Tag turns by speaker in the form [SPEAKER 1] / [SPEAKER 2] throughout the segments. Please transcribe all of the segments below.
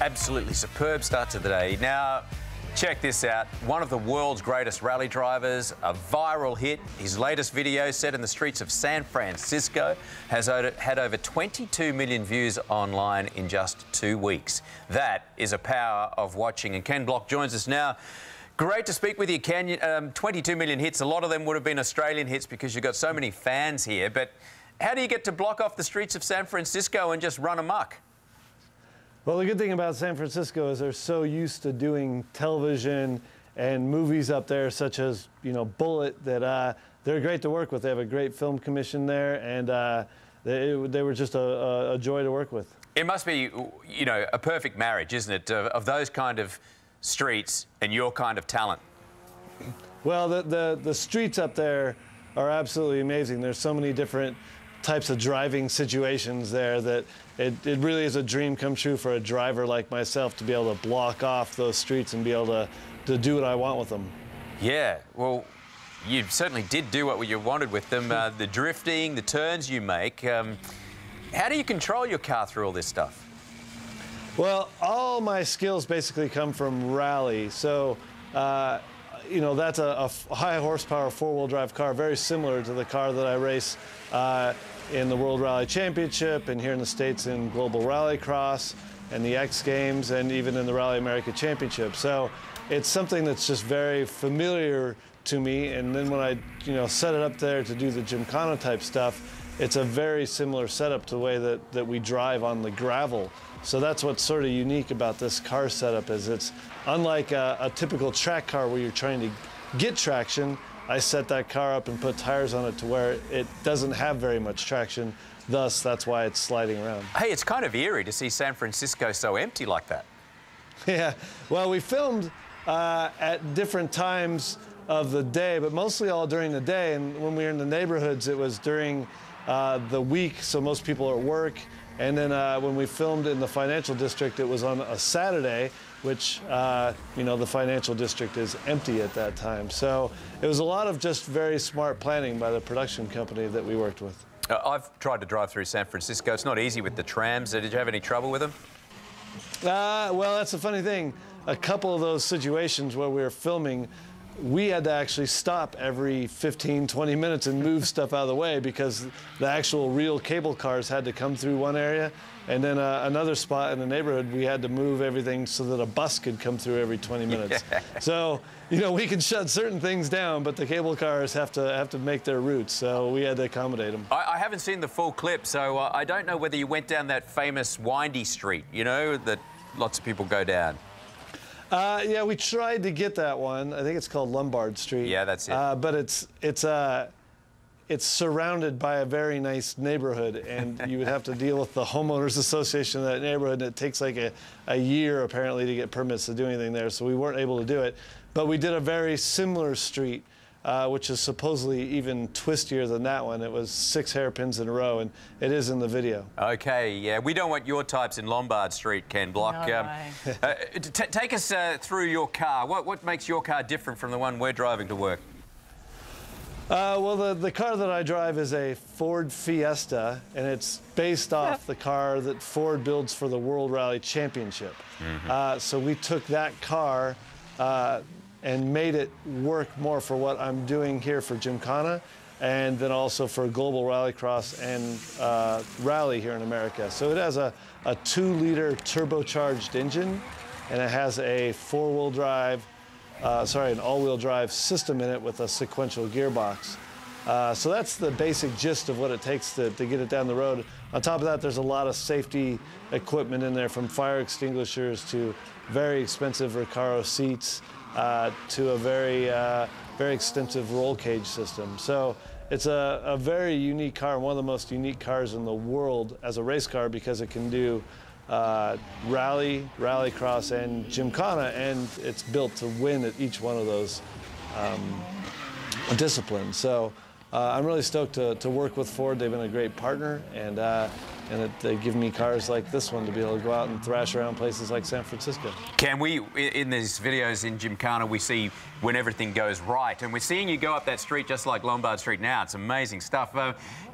[SPEAKER 1] Absolutely superb start to the day. Now, check this out. One of the world's greatest rally drivers, a viral hit. His latest video set in the streets of San Francisco has had over 22 million views online in just 2 weeks. That is a power of watching. And Ken Block joins us now. Great to speak with you, Ken. 22 million hits. A lot of them would have been Australian hits because you've got so many fans here. But how do you get to block off the streets of San Francisco and just run amok?
[SPEAKER 2] Well, the good thing about San Francisco is they're so used to doing television and movies up there, such as, you know, Bullet, that they're great to work with. They have a great film commission there, and they were just a joy to work with.
[SPEAKER 1] It must be, you know, a perfect marriage, isn't it, of those kind of streets and your kind of talent?
[SPEAKER 2] Well, the streets up there are absolutely amazing. There's so many different types of driving situations there that it really is a dream come true for a driver like myself to be able to block off those streets and be able to do what I want with them.
[SPEAKER 1] Yeah, well, you certainly did do what you wanted with them. The drifting, the turns you make. How do you control your car through all this stuff?
[SPEAKER 2] Well, all my skills basically come from rally. So, you know, that's a high horsepower four-wheel drive car, very similar to the car that I race in the World Rally Championship and here in the States in Global Rallycross and the X Games and even in the Rally America Championship. So it's something that's just very familiar to me. And then when I, you know, set it up there to do the Gymkhana type stuff, it's a very similar setup to the way that we drive on the gravel. So that's what's sort of unique about this car setup is it's unlike a typical track car where you're trying to get traction. I set that car up and put tires on it to where it doesn't have very much traction. Thus, that's why it's sliding around.
[SPEAKER 1] Hey, it's kind of eerie to see San Francisco so empty like that.
[SPEAKER 2] Yeah, well, we filmed at different times of the day, but mostly all during the day. And when we were in the neighborhoods, it was during the week, so most people are at work. And then when we filmed in the financial district, it was on a Saturday, which, you know, the financial district is empty at that time. So it was a lot of just very smart planning by the production company that we worked with.
[SPEAKER 1] I've tried to drive through San Francisco. It's not easy with the trams. Did you have any trouble with them?
[SPEAKER 2] Well, that's a funny thing. A couple of those situations where we were filming, we had to actually stop every 15, 20 minutes and move stuff out of the way because the actual real cable cars had to come through one area. And then another spot in the neighborhood, we had to move everything so that a bus could come through every 20 minutes. Yeah. So, you know, we can shut certain things down, but the cable cars have to make their routes. So we had to accommodate them.
[SPEAKER 1] I haven't seen the full clip, so I don't know whether you went down that famous windy street, you know, that lots of people go down.
[SPEAKER 2] Yeah, we tried to get that one. I think it's called Lombard Street.
[SPEAKER 1] Yeah, that's it.
[SPEAKER 2] But it's surrounded by a very nice neighborhood, and you would have to deal with the homeowners association of that neighborhood. And it takes like a year apparently to get permits to do anything there, so we weren't able to do it. But we did a very similar street, which is supposedly even twistier than that one. It was 6 hairpins in a row, and it is in the video.
[SPEAKER 1] Okay, yeah. We don't want your types in Lombard Street, Ken Block.
[SPEAKER 3] No
[SPEAKER 1] take us through your car. What makes your car different from the one we're driving to work?
[SPEAKER 2] Well, the car that I drive is a Ford Fiesta, and it's based off the car that Ford builds for the World Rally Championship. Mm-hmm. So we took that car and made it work more for what I'm doing here for Gymkhana and then also for Global Rallycross and Rally here in America. So it has a 2-liter turbocharged engine, and it has a four-wheel drive, an all-wheel drive system in it with a sequential gearbox. So that's the basic gist of what it takes to get it down the road. On top of that, there's a lot of safety equipment in there, from fire extinguishers to very expensive Recaro seats, to a very extensive roll cage system. So it's a very unique car, one of the most unique cars in the world as a race car because it can do rally, rallycross, and Gymkhana, and it's built to win at each one of those disciplines. So I'm really stoked to work with Ford. They've been a great partner, and they give me cars like this one to be able to go out and thrash around places like San Francisco.
[SPEAKER 1] Can we, in these videos in Gymkhana, we see when everything goes right, and we're seeing you go up that street just like Lombard Street now. It's amazing stuff.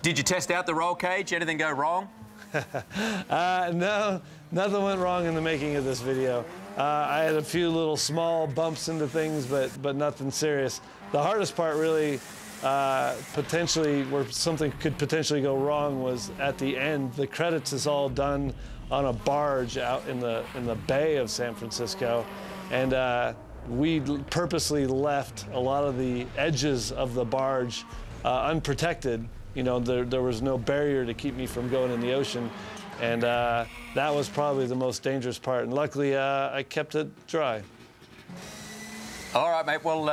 [SPEAKER 1] Did you test out the roll cage? Anything go wrong?
[SPEAKER 2] No, nothing went wrong in the making of this video. I had a few little small bumps into things, but nothing serious. The hardest part really, potentially, where something could potentially go wrong was at the end. The credits is all done on a barge out in the Bay of San Francisco, and we purposely left a lot of the edges of the barge unprotected. You know, there was no barrier to keep me from going in the ocean. And that was probably the most dangerous part. And luckily, I kept it dry.
[SPEAKER 1] All right, mate. Well,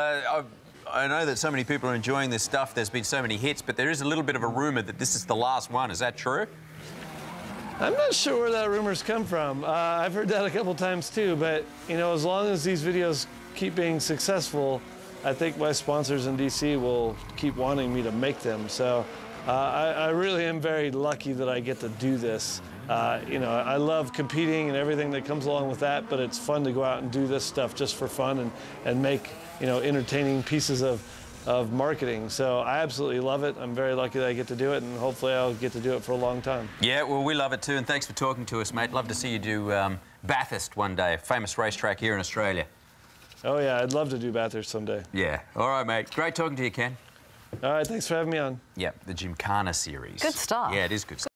[SPEAKER 1] I know that so many people are enjoying this stuff. There's been so many hits, but there is a little bit of a rumour that this is the last one. Is that true?
[SPEAKER 2] I'm not sure where that rumor's come from. I've heard that a couple times too, but you know, as long as these videos keep being successful, I think my sponsors in DC will keep wanting me to make them. So I really am very lucky that I get to do this. You know, I love competing and everything that comes along with that, but it's fun to go out and do this stuff just for fun and make, you know, entertaining pieces of marketing. So I absolutely love it. I'm very lucky that I get to do it, and hopefully I'll get to do it for a long time.
[SPEAKER 1] Yeah, well, we love it too, and thanks for talking to us, mate. Love to see you do Bathurst one day, a famous racetrack here in Australia.
[SPEAKER 2] Oh, yeah, I'd love to do Bathurst someday.
[SPEAKER 1] Yeah. All right, mate. Great talking to you, Ken.
[SPEAKER 2] All right, thanks for having me on.
[SPEAKER 1] Yeah, the Gymkhana series.
[SPEAKER 3] Good stuff.
[SPEAKER 1] Yeah, it is good stuff.